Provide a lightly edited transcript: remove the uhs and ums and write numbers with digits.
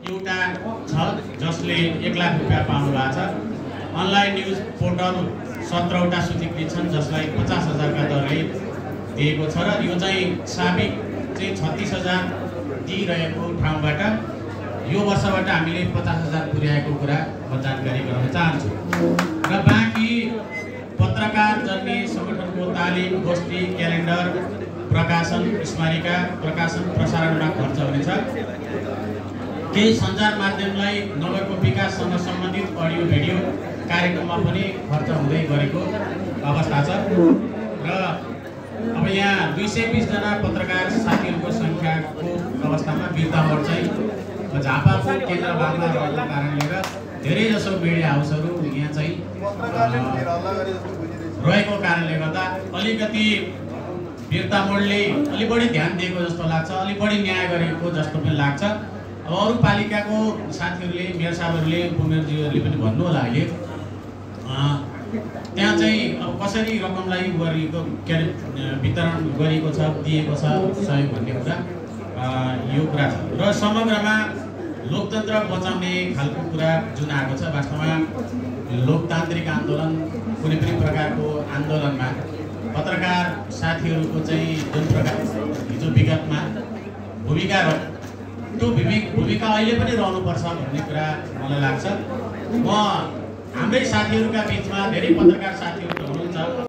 एउटा छ जसले 1 लाख रुपैयाँ पाउनु भएको छ। अनलाइन न्युज पोर्टल 17वटा सूचीकृत छन् जसलाई 50,000 का दरले दिएको छ र यो चाहिँ साबिक चाहिँ 36,000 दिइरहेको ठाउँबाट यो वर्षबाट हामीले 50,000 पुर्याएको कुरा म जानकारी गराउन चाहन्छु। र बाँकी पत्रकार जन्य संगठनको तालिम, गोष्ठी, क्यालेन्डर, प्रकाशन, स्मारिका, प्रकाशन, प्रसारणमा खर्च हुनेछ। केही सञ्चार माध्यमलाई नगरको विकाससँग सम्बन्धित अडियो भिडियो कार्यक्रममा पनि खर्च हुँदै गरेको अवस्था छ। र अब यहाँ 220 जना पत्रकार साथीहरूको सङ्ख्याको अवस्थामा बिर्तामोड चाहिँ झापाको केन्द्र भागमा रहेको कारणले र धेरैजसो मिडिया हाउसहरू यहाँ चाहिँ रहेको कारणले गर्दा अलिकति बिर्तामोडले अलि बढी ध्यान दिएको जस्तो लाग्छ, अलि बढी न्याय गरेको जस्तो पनि लाग्छ। अब अरू पालिकाको साथीहरूले, मेयर साहबहरूले, उपमेयरज्यूहरूले पनि भन्नु होला अहिले त्यहाँ चाहिँ अब कसरी रकमलाई गरिएको के अरे वितरण गरिएको छ, दिएको छ सहयोग भन्ने कुरा यो कुरा छ। र समग्रमा लोकतन्त्र बचाउने खालको कुरा जुन आएको छ, वास्तवमा लोकतान्त्रिक आन्दोलन कुनै पनि प्रकारको आन्दोलनमा पत्रकार साथीहरूको चाहिँ जुन प्रकार हिजो विगतमा भूमिका त्यो भूमिका अहिले पनि रहनुपर्छ भन्ने कुरा मलाई लाग्छ। म हाम्रै साथीहरूका बिचमा धेरै पत्रकार साथीहरू हुनुहुन्छ।